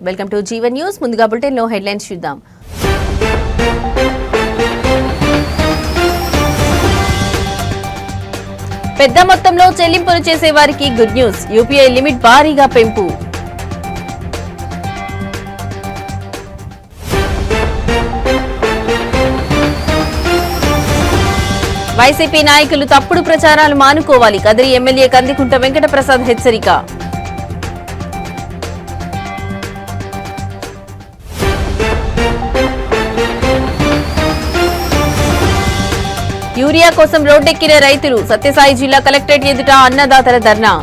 Welcome to Jeevan news. ముందుగా bulletin లో headlines చూద్దాం. పెద్ద మొత్తంలో చెల్లింపులు చేసే వారికి గుడ్ న్యూస్. యూపీఐ లిమిట్ భారీగా పెంపు. వైసీపీ నాయకులు తప్పుడు ప్రచారాలు మానుకోవాలి. కదిరి ఎమ్మెల్యే కందికుంట వెంకటప్రసాద్ హెచ్చరిక. యూరియా కోసం రోడ్డెక్కిన రైతులు. సత్యసాయి జిల్లా కలెక్టరేట్ ఎదుట అన్నదాతల ధర్నా.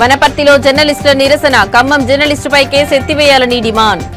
వనపర్తిలో జర్నలిస్టుల నిరసన. ఖమ్మం జర్నలిస్టుపై కేసు ఎత్తివేయాలని డిమాండ్.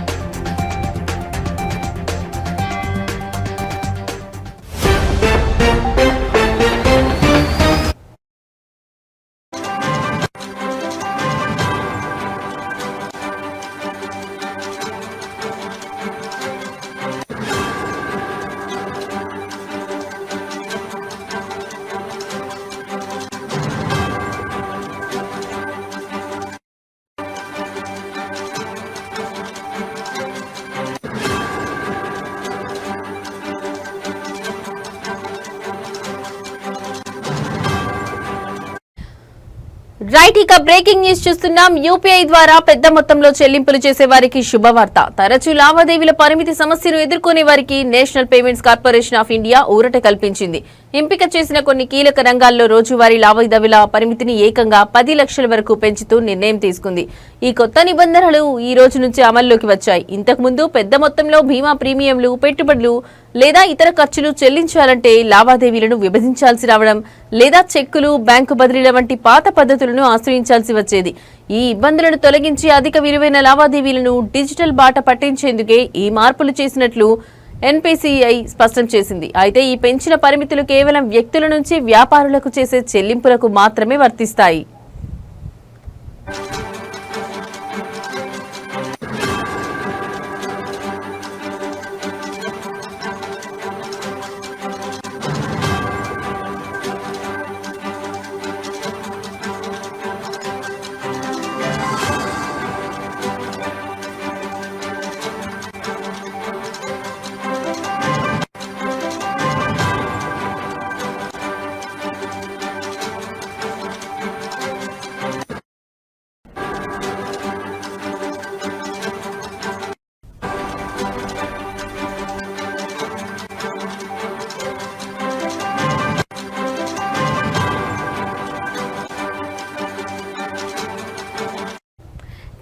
రైట్, ఇక బ్రేకింగ్ న్యూస్ చూస్తున్నాం. యూపీఐ ద్వారా పెద్ద మొత్తంలో చెల్లింపులు చేసే వారికి శుభవార్త. తరచూ లావాదేవీల పరిమితి సమస్యను ఎదుర్కొనే వారికి national payments corporation of India ఊరట కల్పించింది. ఎంపిక చేసిన కొన్ని కీలక రంగాల్లో రోజువారీ లావాదేవీల పరిమితిని ఏకంగా 10 లక్షల వరకు పెంచుతూ నిర్ణయం తీసుకుంది. ఈ కొత్త నిబంధనలు ఈ రోజు నుంచి అమల్లోకి వచ్చాయి. ఇంతకుముందు పెద్ద మొత్తంలో బీమా ప్రీమియంలు, పెట్టుబడులు లేదా ఇతర ఖర్చులు చెల్లించాలంటే లావాదేవీలను విభజించాల్సి రావడం లేదా చెక్కులు, బ్యాంకు బదిలీల వంటి పాత పద్ధతులను ఆశ్రయించాల్సి వచ్చేది. ఈ ఇబ్బందులను తొలగించి అధిక విలువైన లావాదేవీలను డిజిటల్ బాట పట్టించేందుకే ఈ మార్పులు చేసినట్లు ఎన్పీసీఐ స్పష్టం చేసింది. అయితే ఈ పెంచిన పరిమితులు కేవలం వ్యక్తుల నుంచి వ్యాపారులకు చేసే చెల్లింపులకు మాత్రమే వర్తిస్తాయి.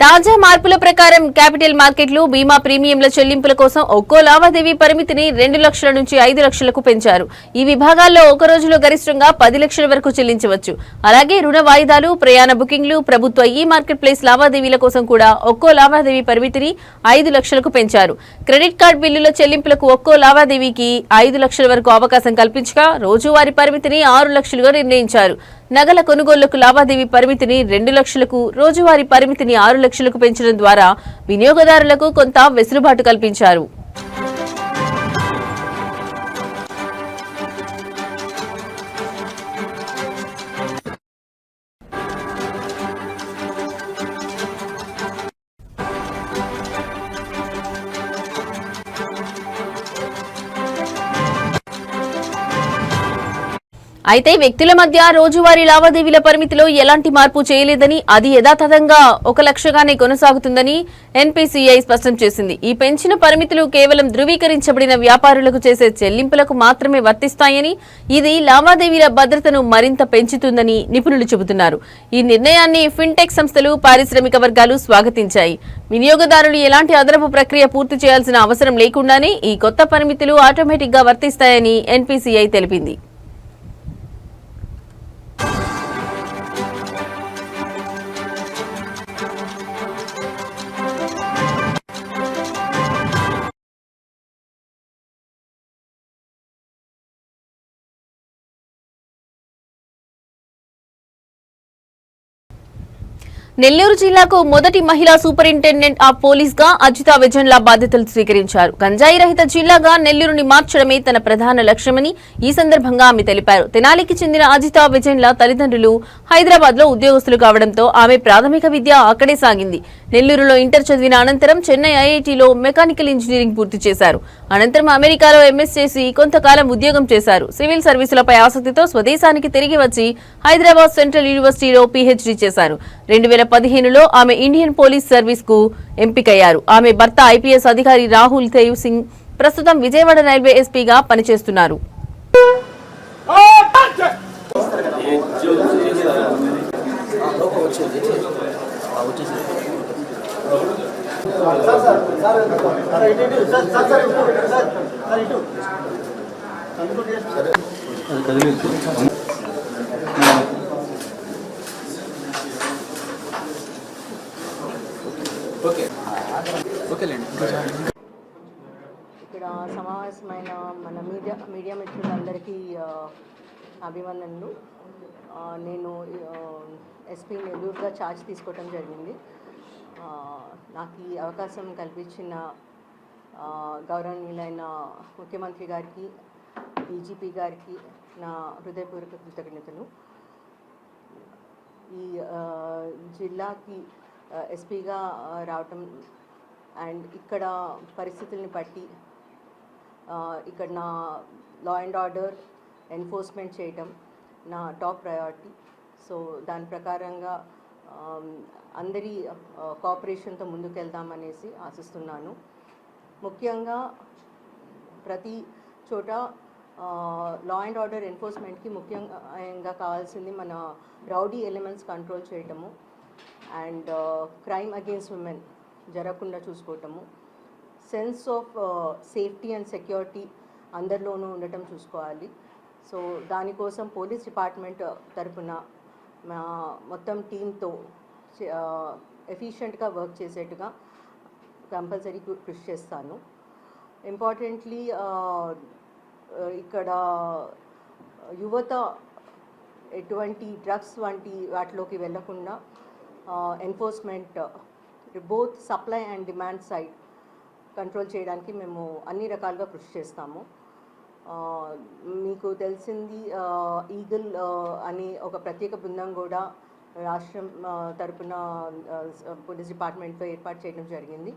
తాజా మార్పుల ప్రకారం క్యాపిటల్ మార్కెట్లు బీమా ప్రీమియంల చెల్లింపుల కోసం ఒక్కో లావాదేవీ పరిమితిని 2 లక్షల నుంచి 5 లక్షలకు పెంచారు. ఈ విభాగాల్లో ఒక రోజులో గరిష్టంగా 10 లక్షల వరకు చెల్లించవచ్చు. అలాగే రుణ వాయిదాలు, ప్రయాణ బుకింగ్లు, ప్రభుత్వ ఈ మార్కెట్ ప్లేస్ లావాదేవీల కోసం కూడా ఒక్కో లావాదేవీ పరిమితిని 5 లక్షలకు పెంచారు. క్రెడిట్ కార్డు బిల్లుల చెల్లింపులకు ఒక్కో లావాదేవీకి 5 లక్షల వరకు అవకాశం కల్పించగా రోజువారీ పరిమితిని 6 లక్షలుగా నిర్ణయించారు. నగల కొనుగోళ్లకు లావాదేవీ పరిమితిని 2 లక్షలకు, రోజువారీ పరిమితిని 6 లక్షలకు పెంచడం ద్వారా వినియోగదారులకు కొంత వెసులుబాటు కల్పించారు. అయితే వ్యక్తుల మధ్య రోజువారీ లావాదేవీల పరిమితిలో ఎలాంటి మార్పు చేయలేదని, అది యథాతథంగా 1 లక్షగానే కొనసాగుతుందని ఎన్పీసీఐ స్పష్టం చేసింది. ఈ పెంచిన పరిమితులు కేవలం ధృవీకరించబడిన వ్యాపారులకు చేసే చెల్లింపులకు మాత్రమే వర్తిస్తాయని, ఇది లావాదేవీల భద్రతను మరింత పెంచుతుందని నిపుణులు చెబుతున్నారు. ఈ నిర్ణయాన్ని ఫిన్టెక్ సంస్థలు, పారిశ్రామిక వర్గాలు స్వాగతించాయి. వినియోగదారులు ఎలాంటి అదనపు ప్రక్రియ పూర్తి చేయాల్సిన అవసరం లేకుండానే ఈ కొత్త పరిమితులు ఆటోమేటిక్ గా వర్తిస్తాయని ఎన్పీసీఐ తెలిపింది. నెల్లూరు జిల్లాకు మొదటి మహిళా సూపరింటెండెంట్ ఆఫ్ పోలీస్ గా అజిత వెజన్ల బాధ్యతలు స్వీకరించారు. గంజాయి రహిత జిల్లాగా నెల్లూరుని మార్చడమే తన ప్రధాన లక్ష్యమని ఈ సందర్భంగా ఆమె తెలిపారు. తెనాలికి చెందిన అజిత వెజన్ల తల్లిదండ్రులు హైదరాబాద్ లో ఉద్యోగస్తులు కావడంతో ఆమె ప్రాథమిక విద్య అక్కడే సాగింది. నెల్లూరులో ఇంటర్ చదివిన అనంతరం చెన్నై ఐఐటీలో మెకానికల్ ఇంజనీరింగ్ పూర్తి చేశారు. అనంతరం అమెరికాలో ఎంఎస్ చేసి కొంతకాలం ఉద్యోగం చేశారు. సివిల్ సర్వీసులపై ఆసక్తితో స్వదేశానికి తిరిగి వచ్చి హైదరాబాద్ సెంట్రల్ యూనివర్సిటీలో పీహెచ్డీ చేశారు. 2015లో ఆమె ఇండియన్ పోలీస్ సర్వీస్ కు ఎంపికయ్యారు. ఆమె భర్త ఐపీఎస్ అధికారి రాహుల్ దేవ్ సింగ్ ప్రస్తుతం విజయవాడ రైల్వే ఎస్పీగా పనిచేస్తున్నారు. ఇక్కడ సమావేశమైన మన మీడియా మిత్రులందరికీ అభివందనలు. నేను ఎస్పీ నెల్లూరుగా ఛార్జ్ తీసుకోవడం జరిగింది. నాకు ఈ అవకాశం కల్పించిన గౌరవనీయులైన ముఖ్యమంత్రి గారికి, డీజీపీ గారికి నా హృదయపూర్వక కృతజ్ఞతలు. ఈ జిల్లాకి ఎస్పీగా రావటం అండ్ ఇక్కడ పరిస్థితుల్ని బట్టి ఇక్కడ నా లా అండ్ ఆర్డర్ ఎన్ఫోర్స్మెంట్ చేయటం నా టాప్ ప్రయారిటీ. సో దాని ప్రకారంగా అందరి కోఆపరేషన్తో ముందుకెళ్దామనేసి ఆశిస్తున్నాను. ముఖ్యంగా ప్రతి చోట లా అండ్ ఆర్డర్ ఎన్ఫోర్స్మెంట్కి ముఖ్యంగా కావాల్సింది మన రౌడీ ఎలిమెంట్స్ కంట్రోల్ చేయటము అండ్ క్రైమ్ అగేన్స్ట్ ఉమెన్ జరగకుండా చూసుకోవటము, sense of safety and security అందరిలోనూ ఉండటం చూసుకోవాలి. సో దానికోసం పోలీస్ డిపార్ట్మెంట్ తరఫున మా మొత్తం టీంతో ఎఫిషియెంట్గా వర్క్ చేసేట్టుగా కంపల్సరీ కృషి చేస్తాను. ఇంపార్టెంట్లీ ఇక్కడ యువత ఎటువంటి డ్రగ్స్ వంటి వాటిలోకి వెళ్ళకుండా enforcement both supply and demand side control చేయడానికి మేము అన్ని రకాలుగా కృషి చేస్తాము. మీకు తెలిసింది ఈగల్ అనే ఒక ప్రత్యేక బృందం కూడా రాష్ట్రం తరపున పోలీస్ డిపార్ట్మెంట్తో ఏర్పాటు చేయడం జరిగింది.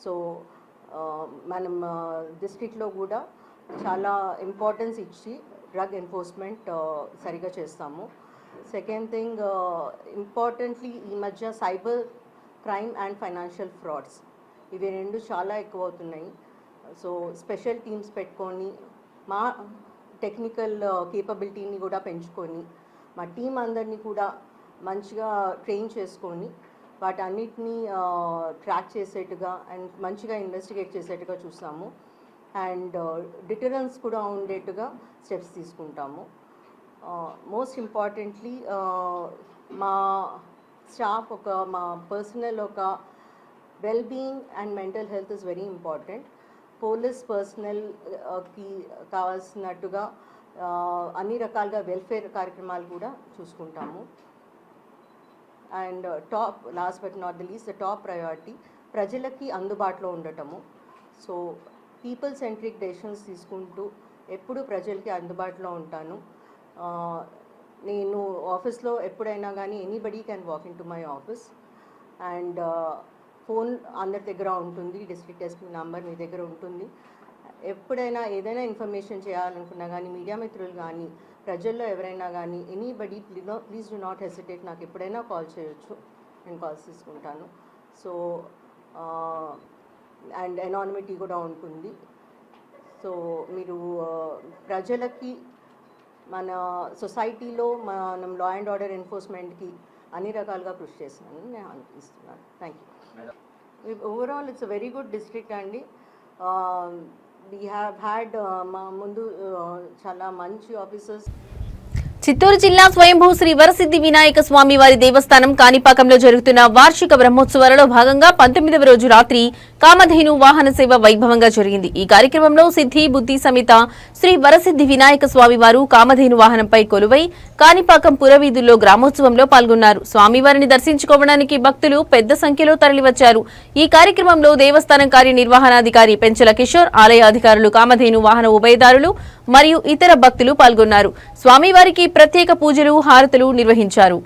సో మనం డిస్ట్రిక్ట్లో కూడా చాలా ఇంపార్టెన్స్ ఇచ్చి డ్రగ్ ఎన్ఫోర్స్మెంట్ సరిగా చేస్తాము. సెకండ్ థింగ్, ఇంపార్టెంట్లీ ఈ మధ్య cyber crime and financial frauds ఇవి రెండు చాలా ఎక్కువ అవుతున్నాయి. సో స్పెషల్ టీమ్స్ పెట్టుకొని మా టెక్నికల్ కేపబిలిటీని కూడా పెంచుకొని మా టీం అందరినీ కూడా మంచిగా ట్రైన్ చేసుకొని వాటన్నిటినీ ట్రాక్ చేసేట్టుగా అండ్ మంచిగా ఇన్వెస్టిగేట్ చేసేట్టుగా చూస్తాము అండ్ డిటరెన్స్ కూడా ఉండేట్టుగా స్టెప్స్ తీసుకుంటాము. మోస్ట్ ఇంపార్టెంట్లీ మా స్టాఫ్ మా పర్సనల్ ఒక wellbeing and mental health is very important. Police పర్సనల్కి కావాల్సినట్టుగా అన్ని రకాలుగా వెల్ఫేర్ కార్యక్రమాలు కూడా చూసుకుంటాము. And last but not the least, the top priority ప్రజలకి అందుబాటులో ఉండటము. సో పీపుల్ సెంట్రిక్ డెసిషన్స్ తీసుకుంటూ ఎప్పుడు ప్రజలకి అందుబాటులో ఉంటాను. నేను ఆఫీస్లో ఎప్పుడైనా కానీ anybody can walk in to my office and phone అందరి దగ్గర ఉంటుంది, డిస్ట్రిక్ట్ ఎస్పీ నంబర్ మీ దగ్గర ఉంటుంది. ఎప్పుడైనా ఏదైనా ఇన్ఫర్మేషన్ చేయాలనుకున్నా కానీ మీడియా మిత్రులు కానీ ప్రజల్లో ఎవరైనా కానీ anybody please do not hesitate, నాకు ఎప్పుడైనా కాల్ చేయొచ్చు, నేను కాల్స్ తీసుకుంటాను. సో అండ్ ఎనానిమిటీ కూడా ఉంటుంది. సో మీరు ప్రజలకి మన సొసైటీలో మనం లా అండ్ ఆర్డర్ ఎన్ఫోర్స్మెంట్కి అన్ని రకాలుగా కృషి చేస్తున్నాను నేను అనిపిస్తున్నాను. Thank you. Overall it's a very good district అండి. వీ హ్యావ్ హ్యాడ్ మా ముందు చాలా మంచి ఆఫీసర్స్. చిత్తూరు జిల్లా స్వయంభూ శ్రీ వరసిద్ధి వినాయక స్వామి వారి దేవస్థానం కాణిపాకంలో జరుగుతున్న వార్షిక బ్రహ్మోత్సవాలలో భాగంగా 19వ రోజు రాత్రి కామధేను వాహన సేవ వైభవంగా జరిగింది. ఈ కార్యక్రమంలో సిద్ధి బుద్ధి సమేత శ్రీ వరసిద్ధి వినాయక స్వామి వారు కామధేను వాహనంపై కొలువై కాణిపాకం పురవీధుల్లో గ్రామోత్సవంలో పాల్గొన్నారు. స్వామివారిని దర్శించుకోవడానికి భక్తులు పెద్ద సంఖ్యలో తరలివచ్చారు. ఈ కార్యక్రమంలో దేవస్థానం కార్యనిర్వహణాధికారి పెంచల కిషోర్, ఆలయ అధికారులు, కామధేను వాహన ఉభయదారులు మరియు ఇతర భక్తులు పాల్గొన్నారు. స్వామివారికి ప్రత్యేక పూజలు, హారతులు నిర్వహించారు.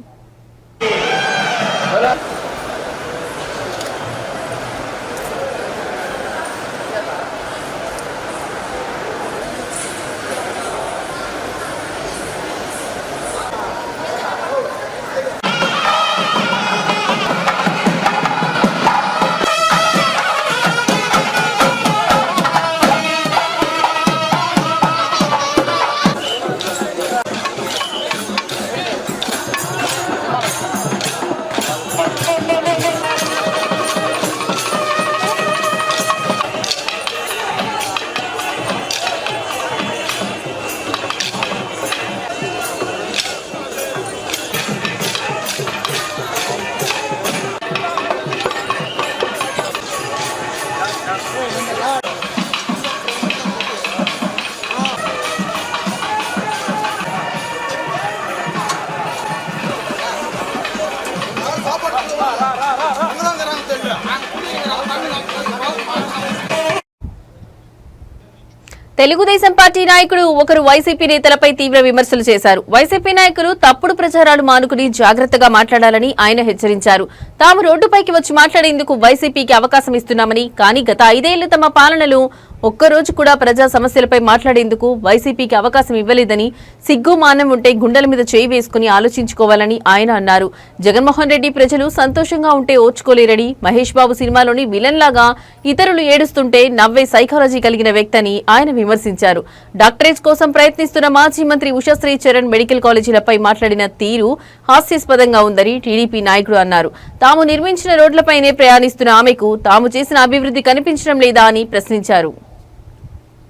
తెలుగుదేశం పార్టీ నాయకుడు ఒకరు వైసీపీ నేతలపై తీవ్ర విమర్శలు చేశారు. వైసీపీ నాయకులు తప్పుడు ప్రచారాలు మానుకుని జాగ్రత్తగా మాట్లాడాలని ఆయన హెచ్చరించారు. తాము రోడ్డుపైకి వచ్చి మాట్లాడేందుకు వైసీపీకి అవకాశం ఇస్తున్నామని, కానీ గత 5 ఏళ్లు తమ పాలనలో ఒక్కరోజు కూడా ప్రజా సమస్యలపై మాట్లాడేందుకు వైసీపీకి అవకాశం ఇవ్వలేదని, సిగ్గు మానం ఉంటే గుండెల మీద చేయి వేసుకుని ఆలోచించుకోవాలని ఆయన అన్నారు. జగన్మోహన్ రెడ్డి ప్రజలు సంతోషంగా ఉంటే ఓర్చుకోలేరని, మహేష్ బాబు సినిమాలోని విలన్ లాగా ఇతరులు ఏడుస్తుంటే నవ్వే సైకాలజీ కలిగిన వ్యక్తని ఆయన విమర్శించారు. డాక్టరేట్ కోసం ప్రయత్నిస్తున్న మాజీ మంత్రి ఉషశ్రీ చరణ్ మెడికల్ కాలేజీలపై మాట్లాడిన తీరు హాస్యాస్పదంగా ఉందని టీడీపీ నాయకుడు అన్నారు. తాము నిర్మించిన రోడ్లపైనే ప్రయాణిస్తున్న ఆమెకు తాము చేసిన అభివృద్ధి కనిపించడం లేదా అని ప్రశ్నించారు.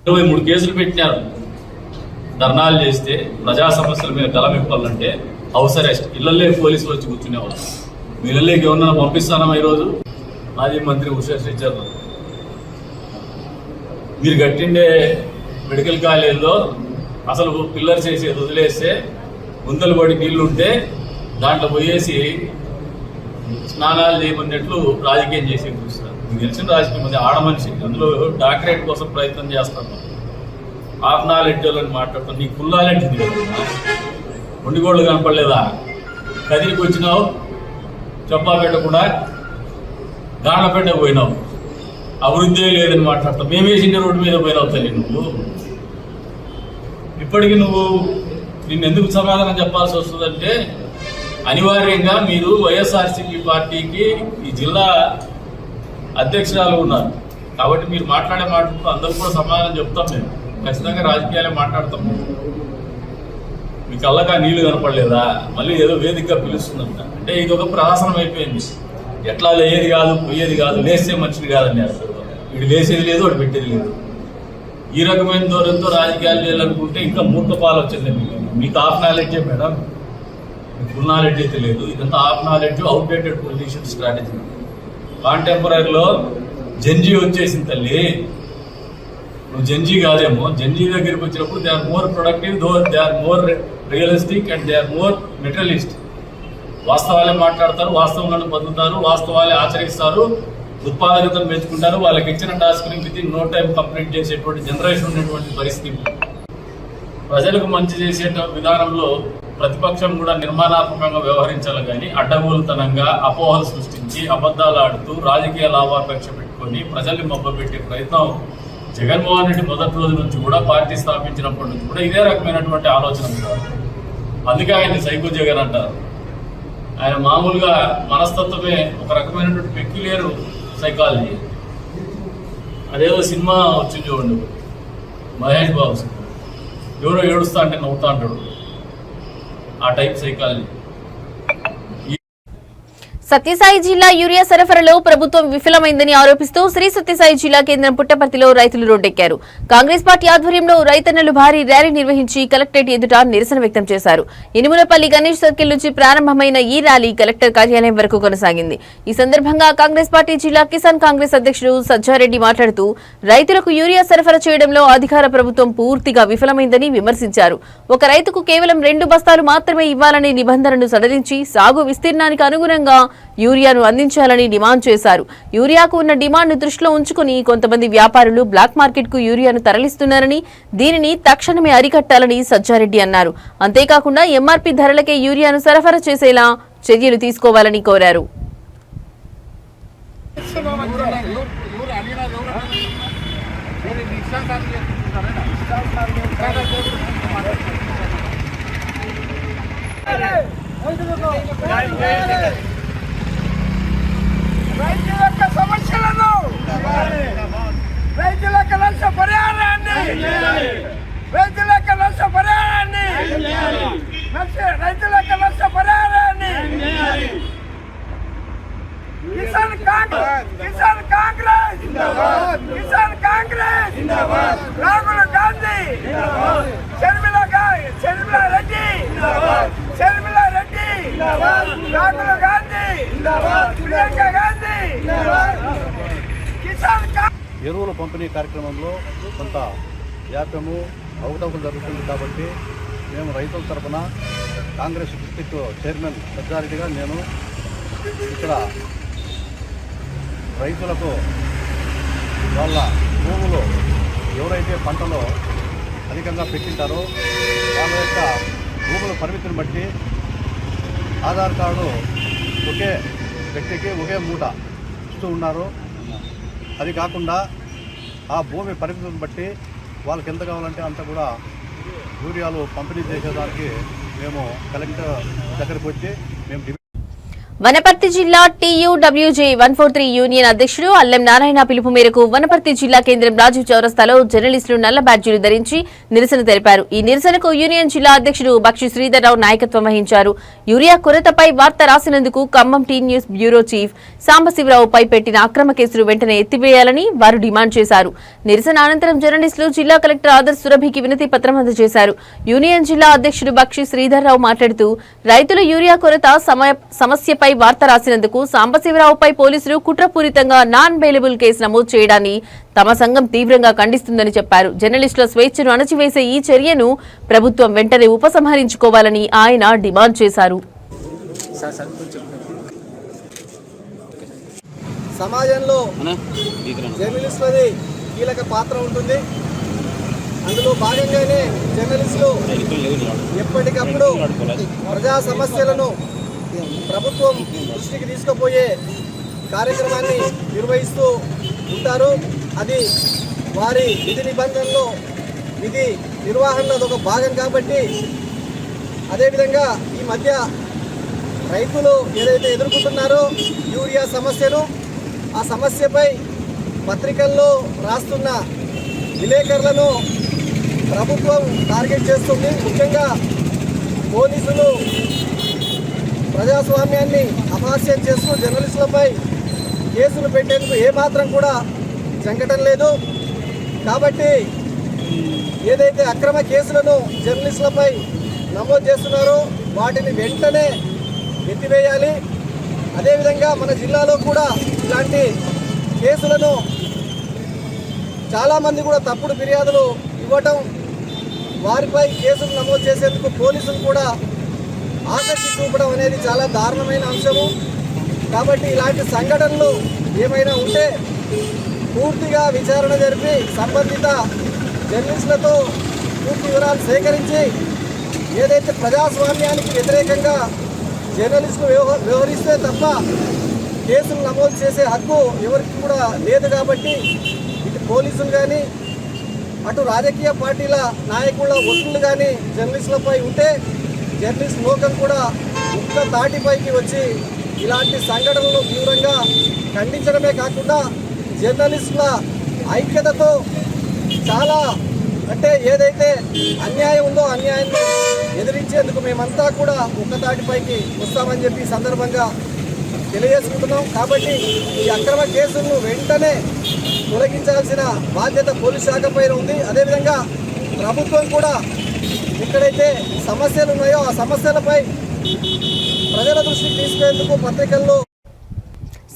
23 కేసులు పెట్టినారు. ధర్నాలు చేస్తే ప్రజా సమస్యల మీద గలమిప్పాలంటే హౌస్ అరెస్ట్, ఇళ్లలే పోలీసులు వచ్చి కూర్చునేవాళ్ళు. మీ ఇళ్లలోకి ఏమన్నా పంపిస్తానమ్మా? ఈరోజు మాజీ మంత్రి ఉషశ్రీ చరణ్, మీరు కట్టిండే మెడికల్ కాలేజీలో అసలు పిల్లర్స్ వేసేది వదిలేస్తే గుంతలు పడి నీళ్లుంటే దాంట్లో పోయేసి స్నానాలు చేయమన్నట్లు రాజకీయం చేసి చూస్తారు. మీకు తెలిసిన రాజకీయం అది ఆడమనిషి, అందులో డాక్టరేట్ కోసం ప్రయత్నం చేస్తాను. హాఫ్ నాలెడ్జ్ అని మాట్లాడుతాను. నీకు ఫుల్ నాలెడ్జ్ ఉంది కదా, ఒండిగోళ్ళు కనపడలేదా? కదిరికి వచ్చినావు, చెప్పాపేట కూడా గాండ్లపేట పోయినావు, అభివృద్ధి లేదని మాట్లాడతావు. మేమేసిన రోడ్డు మీద పోయినావు తల్లి. నువ్వు ఇప్పటికీ నిన్ను ఎందుకు సమాధానం చెప్పాల్సి వస్తుందంటే, అనివార్యంగా మీరు వైఎస్ఆర్సీపీ పార్టీకి ఈ జిల్లా అధ్యక్షురాలు ఉన్నారు కాబట్టి మీరు మాట్లాడే మాటలు అందరూ కూడా సమాధానం చెప్తాం. మేము ఖచ్చితంగా రాజకీయాలే మాట్లాడతాము. మీ కళ్ళగా నీళ్లు కనపడలేదా? మళ్ళీ ఏదో వేదికగా పిలుస్తుందంట. అంటే ఇది ఒక ప్రహసనం అయిపోయింది. ఎట్లా లేయేది కాదు, పోయేది కాదు, లేస్తే మంచిది కాదని అసలు వీడు లేసేది లేదు, వాడు పెట్టేది లేదు. ఈ రకమైన ధోరణితో రాజకీయాలు చేయాలనుకుంటే ఇంకా మూర్ఖపాలు వచ్చింది. మీకు హాఫ్ నాలెడ్జే మేడం, మీకు ఫుల్ నాలెడ్జ్ అయితే లేదు. ఇదంతా half knowledge, outdated politician strategy. కాంటెంపరీలో జెన్జీ వచ్చేసింది తల్లి. నువ్వు జెన్జీ కాదేమో. జెన్జీ దగ్గరికి వచ్చినప్పుడు they are more productive, they are more realistic and they are more materialist. వాస్తవాలే మాట్లాడతారు, వాస్తవంలో బతుకుతారు, వాస్తవాలే ఆచరిస్తారు, ఉత్పాదకతను పెంచుకుంటారు. వాళ్ళకి ఇచ్చిన టాస్క్ని వితిన్ నో టైం కంప్లీట్ చేసేటువంటి జనరేషన్ ఉన్నటువంటి పరిస్థితి. ప్రజలకు మంచి చేసే విధానంలో ప్రతిపక్షం కూడా నిర్మాణాత్మకంగా వ్యవహరించాలి కానీ అడ్డగోలుతనంగా అపోహలు సృష్టించి అబద్ధాలు ఆడుతూ రాజకీయ లాభాపేక్ష పెట్టుకొని ప్రజల్ని మభ్యపెట్టే ప్రయత్నం జగన్మోహన్ రెడ్డి మొదటి రోజు నుంచి కూడా, పార్టీ స్థాపించినప్పటి నుంచి కూడా ఇదే రకమైనటువంటి ఆలోచన ఉంది. అందుకే ఆయన సైకో జగన్ అంటారు. ఆయన మామూలుగా మనస్తత్వమే ఒక రకమైనటువంటి పెక్యులియర్ సైకాలజీ. అదేదో సినిమా వచ్చి చూడండి, మహేష్ బాబు సినిమా, ఎవరో ఏడుస్తా అంటే నవ్వుతా అంటాడు, ఆ టైప్ సైకాలజీ. సత్యసాయి జిల్లా యూరియా సరఫరాలో ప్రభుత్వం విఫలమైందని ఆరోపిస్తూ శ్రీ సత్యసాయి జిల్లా కేంద్రం పుట్టపర్తిలో రైతులు రోడ్డెక్కారు. కాంగ్రెస్ పార్టీ ఆధ్వర్యంలో రైతన్నలు భారీ ర్యాలీ నిర్వహించి కలెక్టరేట్ ఎదుట నిరసన వ్యక్తం చేశారు. ఇనుములపల్లి గణేష్ సర్కిల్ నుంచి ప్రారంభమైన ఈ ర్యాలీ కలెక్టర్ కార్యాలయం వరకు కొనసాగింది. ఈ సందర్భంగా కాంగ్రెస్ పార్టీ జిల్లా కిసాన్ కాంగ్రెస్ అధ్యక్షుడు సజ్జారెడ్డి మాట్లాడుతూ రైతులకు యూరియా సరఫరా చేయడంలో అధికార ప్రభుత్వం పూర్తిగా విఫలమైందని విమర్శించారు. ఒక రైతుకు కేవలం 2 బస్తాలు మాత్రమే ఇవ్వాలనే నిబంధనను సడలించి సాగు విస్తీర్ణానికి అనుగుణంగా యూరియాను అందించాలని డిమాండ్ చేశారు. యూరియాకు ఉన్న డిమాండ్ను దృష్టిలో ఉంచుకుని కొంతమంది వ్యాపారులు బ్లాక్ మార్కెట్కు యూరియాను తరలిస్తున్నారని, దీనిని తక్షణమే అరికట్టాలని సజ్జారెడ్డి అన్నారు. అంతేకాకుండా ఎంఆర్పీ ధరలకే యూరియాను సరఫరా చేసేలా చర్యలు తీసుకోవాలని కోరారు. రైతుల సమస్యలను రైతులకు నష్టపరిహారాన్ని రైతులకు నష్టపరిహారాన్ని కిసాన్ కాంగ్రెస్ రాహుల్ గాంధీ షర్మిలా రెడ్డి రాహుల్ గాంధీ ప్రియాంక గాంధీ ఎరువుల పంపిణీ కార్యక్రమంలో కొంత జాప్యము అవకతవకలు జరుగుతుంది కాబట్టి మేము రైతుల తరఫున కాంగ్రెస్ డిస్ట్రిక్ట్ చైర్మన్ సజ్జారెడ్డిగా నేను ఇక్కడ రైతులకు వాళ్ళ భూములు ఎవరైతే పంటలో అధికంగా పెట్టింటారో వాళ్ళ యొక్క భూముల పరిమితిని బట్టి ఆధార్ కార్డు ఒకే వ్యక్తికి ఒకే మూట ఇస్తూ ఉన్నారు. అది కాకుండా ఆ భూమి పరిమితిని బట్టి వాళ్ళకి ఎంత కావాలంటే అంత కూడా యూరియాలు పంపిణీ చేసేదానికి మేము కలెక్టర్ దగ్గరికి వచ్చి మేము వనపర్తి జిల్లా TUWJ 143 యూనియన్ అధ్యక్షుడు అల్లెం నారాయణ పిలుపు మేరకు వనపర్తి జిల్లా కేంద్రం రాజీవ్ చౌరస్తాలో జర్నలిస్టులు నల్ల బ్యాడ్జీలు ధరించి నిరసన తెలిపారు. ఈ నిరసనకు యూనియన్ జిల్లా అధ్యక్షుడు బక్షి శ్రీధర్రావు నాయకత్వం వహించారు. యూరియా కొరతపై వార్త రాసినందుకు Khammam T News bureau chief సాంబశివరావుపై పెట్టిన అక్రమ కేసులు వెంటనే ఎత్తివేయాలని వారు డిమాండ్ చేశారు. నిరసన అనంతరం జర్నలిస్టులు జిల్లా కలెక్టర్ ఆదర్శ్ సురభికి వినతి పత్రం అందజేశారు. యూనియన్ జిల్లా అధ్యక్షుడు బక్షి శ్రీధర్రావు మాట్లాడుతూ రైతుల యూరియా కొరత సమస్యపై వార్త రాసినందుకు సాంబశివరావుపై పోలీసులు కుట్రపూరితంగా నాన్ బెయిలబుల్ కేసు నమోదు చేయడాన్ని తమ సంఘం తీవ్రంగా ఖండిస్తుందని చెప్పారు. జర్నలిస్టుల స్వేచ్ఛను అణచివేసే ఈ చర్యను ప్రభుత్వం వెంటనే ఉపసంహరించుకోవాలని ఆయన డిమాండ్ చేశారు. సమాజంలో జర్నలిస్టులది కీలక పాత్ర ఉంటుంది. అందులో భాగంగానే జర్నలిస్టులు ఎప్పటికప్పుడు ప్రజా సమస్యలను ప్రభుత్వం దృష్టికి తీసుకుపోయే కార్యక్రమాన్ని నిర్వహిస్తూ ఉంటారు. అది వారి విధి నిబంధనలో విధి నిర్వహణలో ఒక భాగం కాబట్టి, అదేవిధంగా ఈ మధ్య రైతులు ఏదైతే ఎదుర్కొంటున్నారో యూరియా సమస్యను, ఆ సమస్యపై పత్రికల్లో రాస్తున్న విలేకరులను ప్రభుత్వం టార్గెట్ చేస్తుంది. ముఖ్యంగా పోలీసులు ప్రజాస్వామ్యాన్ని అపహాస్యం చేస్తూ జర్నలిస్టులపై కేసులు పెట్టేందుకు ఏమాత్రం కూడా జంకటం లేదు. కాబట్టి ఏదైతే అక్రమ కేసులను జర్నలిస్టులపై నమోదు చేస్తున్నారో వాటిని వెంటనే ఎత్తివేయాలి. అదేవిధంగా మన జిల్లాలో కూడా ఇలాంటి కేసులను చాలామంది కూడా తప్పుడు ఫిర్యాదులు ఇవ్వటం, వారిపై కేసులు నమోదు చేసేందుకు పోలీసులు కూడా ఆసక్తి చూపడం అనేది చాలా దారుణమైన అంశము. కాబట్టి ఇలాంటి సంఘటనలు ఏమైనా ఉంటే పూర్తిగా విచారణ జరిపి సంబంధిత జర్నలిస్టులతో పూర్తి వివరాలు సేకరించి ఏదైతే ప్రజాస్వామ్యానికి వ్యతిరేకంగా జర్నలిస్టులు వ్యవహరిస్తే తప్ప కేసులు నమోదు చేసే హక్కు ఎవరికి కూడా లేదు. కాబట్టి ఇటు పోలీసులు కానీ అటు రాజకీయ పార్టీల నాయకుల ఒత్తిళ్లు కానీ జర్నలిస్టులపై ఉంటే జర్నలిస్ట్ లోకం కూడా ఒక్క తాటిపైకి వచ్చి ఇలాంటి సంఘటనలను తీవ్రంగా ఖండించడమే కాకుండా జర్నలిస్టుల ఐక్యతతో చాలా అంటే ఏదైతే అన్యాయం ఉందో అన్యాయాన్ని ఎదిరించేందుకు మేమంతా కూడా ఒక్క తాటిపైకి వస్తామని చెప్పి సందర్భంగా తెలియజేసుకుంటున్నాం. కాబట్టి ఈ అక్రమ కేసులను వెంటనే తొలగించాల్సిన బాధ్యత పోలీస్ శాఖ పైన ఉంది. అదేవిధంగా ప్రభుత్వం కూడా ఎక్కడైతే సమస్యలు ఉన్నాయో ఆ సమస్యలపై ప్రజల దృష్టికి తీసుకునేందుకు పత్రికల్లో.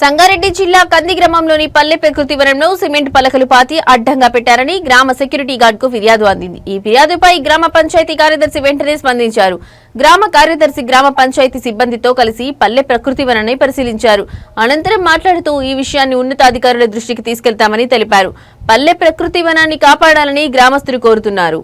సంగారెడ్డి జిల్లా కంది గ్రామంలోని పల్లె ప్రకృతి వనంలో సిమెంట్ పలకలు పాతి అడ్డంగా పెట్టారని గ్రామ సెక్యూరిటీ గార్డ్ కు ఫిర్యాదు అందింది. ఈ ఫిర్యాదుపై గ్రామ పంచాయతీ కార్యదర్శి వెంటనే స్పందించారు. గ్రామ కార్యదర్శి గ్రామ పంచాయతీ సిబ్బందితో కలిసి పల్లె ప్రకృతి వనాన్ని పరిశీలించారు. అనంతరం మాట్లాడుతూ ఈ విషయాన్ని ఉన్నతాధికారుల దృష్టికి తీసుకెళ్తామని తెలిపారు. పల్లె ప్రకృతి వనాన్ని కాపాడాలని గ్రామస్తులు కోరుతున్నారు.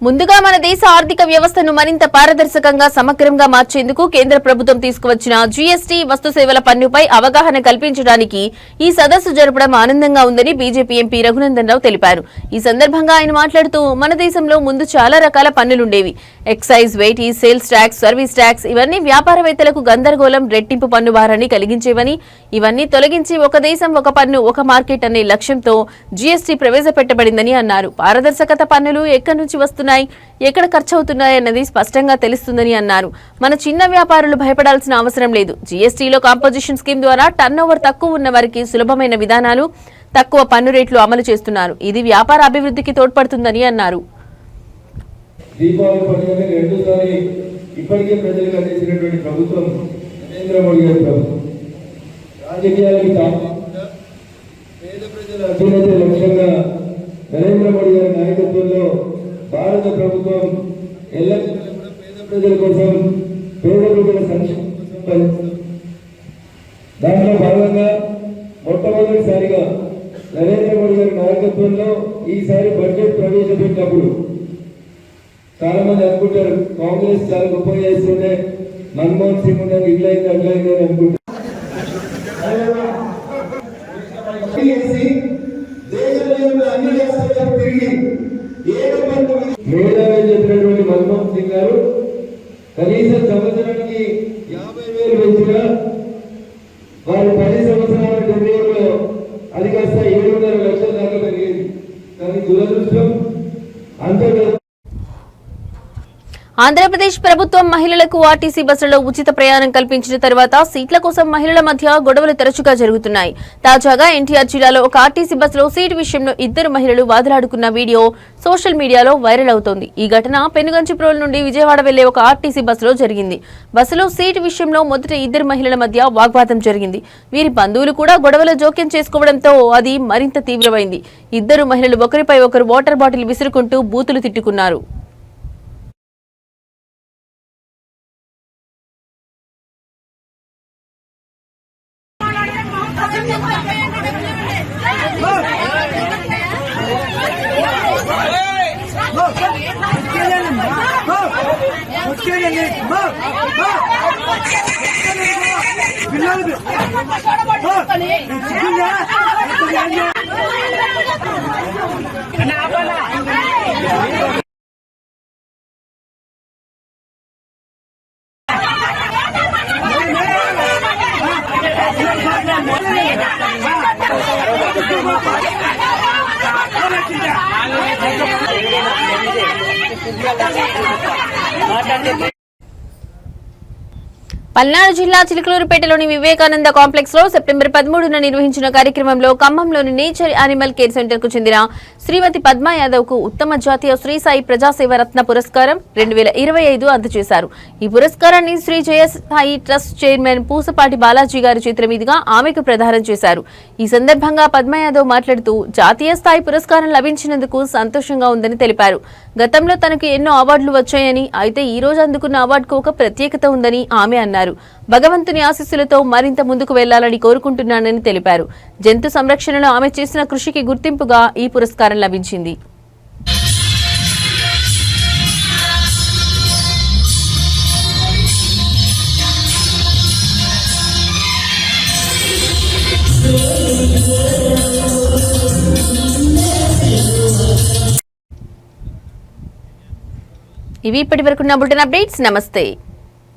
ముందుగా మన దేశ ఆర్థిక వ్యవస్థను మరింత పారదర్శకంగా సమగ్రంగా మార్చేందుకు కేంద్ర ప్రభుత్వం తీసుకువచ్చిన జీఎస్టీ వస్తు సేవల పన్నుపై అవగాహన కల్పించడానికి ఈ సదస్సు జరపడం ఆనందంగా ఉందని బీజేపీ ఎంపీ రఘునందన్ రావు తెలిపారు. ఈ సందర్భంగా ఆయన మాట్లాడుతూ మన దేశంలో ముందు చాలా రకాల పన్నులుండేవి. Excise, VAT, sales tax, service tax ఇవన్నీ వ్యాపారవేత్తలకు గందరగోళం, రెట్టింపు పన్ను భారాన్ని కలిగించేవని, ఇవన్నీ తొలగించి ఒక దేశం ఒక పన్ను ఒక మార్కెట్ అనే లక్ష్యంతో జీఎస్టీ ప్రవేశపెట్టబడిందని అన్నారు. పారదర్శకత పన్నులు ఎక్కడి నుంచి వస్తున్నాయి, ఎక్కడ ఖర్చు అవుతున్నాయన్నది స్పష్టంగా తెలుస్తుందని అన్నారు. మన చిన్న వ్యాపారులు భయపడాల్సిన అవసరం లేదు. జీఎస్టీలో కాంపోజిషన్ స్కీమ్ ద్వారా టర్నోవర్ తక్కువ ఉన్న వారికి సులభమైన విధానాలు, తక్కువ పన్ను రేట్లు అమలు చేస్తున్నారు. ఇది వ్యాపార అభివృద్ధికి తోడ్పడుతుందని అన్నారు. దీపావళి పండుగని రెండోసారి ఇప్పటికే ప్రజలకు అందించినటువంటి ప్రభుత్వం నరేంద్ర మోడీ గారి ప్రభుత్వం. రాజకీయాలకి కాకుండా పేద ప్రజల అభ్యున్నతి లక్ష్యంగా నరేంద్ర మోడీ గారి నాయకత్వంలో భారత ప్రభుత్వం ఎల్లప్పుడూ పేద ప్రజల కోసం, పేద ప్రజల సంక్షేమం కోసం పనిచేస్తుంది. దాంట్లో భాగంగా మొట్టమొదటిసారిగా నరేంద్ర మోడీ గారి నాయకత్వంలో ఈసారి బడ్జెట్ ప్రవేశపెట్టినప్పుడు చాలా మంది అనుకుంటారు కాంగ్రెస్ చాలా గొప్పగా చేస్తుంటే మన్మోహన్ సింగ్ ఉండగా ఇట్లయింది అట్లయింది అని అనుకుంటారు. మేధావి చెప్పినటువంటి మన్మోహన్ సింగ్ గారు కనీసం సంవత్సరానికి 50,000 పెంచినా వారు 10 సంవత్సరాల టెన్యూర్లో అది కాస్త 7.5 లక్షల దాకా పెరిగేది. కానీ దురదృష్టం అంతర్గత. ఆంధ్రప్రదేశ్ ప్రభుత్వం మహిళలకు ఆర్టీసీ బస్సులలో ఉచిత ప్రయాణం కల్పించిన తర్వాత సీట్ల కోసం మహిళల మధ్య గొడవలు తరచుగా జరుగుతున్నాయి. తాజాగా ఎన్టీఆర్ జిల్లాలో ఒక ఆర్టీసీ బస్సులో సీటు విషయంలో 2 మహిళలు వాదులాడుకున్న వీడియో సోషల్ మీడియాలో వైరల్ అవుతోంది. ఈ ఘటన పెనుగంచిప్రోలు నుండి విజయవాడ వెళ్లే ఒక ఆర్టీసీ బస్సులో జరిగింది. బస్సులో సీటు విషయంలో మొదట 2 మహిళల మధ్య వాగ్వాదం జరిగింది. వీరి బంధువులు కూడా గొడవలో జోక్యం చేసుకోవడంతో అది మరింత తీవ్రమైంది. 2 మహిళలు ఒకరిపై ఒకరు వాటర్ బాటిల్ విసురుకుంటూ బూతులు తిట్టుకున్నారు. పల్నాడు జిల్లా చిలుకలూరుపేటలోని వివేకానంద కాంప్లెక్స్ లో సెప్టెంబర్ 13న నిర్వహించిన కార్యక్రమంలో ఖమ్మంలోని నేచర్ యానిమల్ కేర్ సెంటర్ కు చెందిన శ్రీమతి పద్మా యాదవ్ కు ఉత్తమ జాతీయ శ్రీ సాయి ప్రజాసేవ రత్న పురస్కారం 2025 అందజేశారు. ఈ పురస్కారాన్ని శ్రీ జయసాయి ట్రస్ట్ చైర్మన్ పూసపాటి బాలాజీ గారి చేతుల మీదుగా ఆమెకు ప్రదానం చేశారు. ఈ సందర్భంగా పద్మా యాదవ్ మాట్లాడుతూ జాతీయ స్థాయి పురస్కారం లభించినందుకు సంతోషంగా ఉందని తెలిపారు. గతంలో తనకు ఎన్నో అవార్డులు వచ్చాయని, అయితే ఈ రోజు అందుకున్న అవార్డుకు ఒక ప్రత్యేకత ఉందని ఆమె అన్నారు. భగవంతుని ఆశీస్సులతో మరింత ముందుకు వెళ్లాలని కోరుకుంటున్నానని తెలిపారు. జంతు సంరక్షణలో ఆమె చేసిన కృషికి గుర్తింపుగా ఈ పురస్కారం లభించింది. ఇవి ఇప్పటివరకు నా బులెటిన్ అప్డేట్స్. నమస్తే.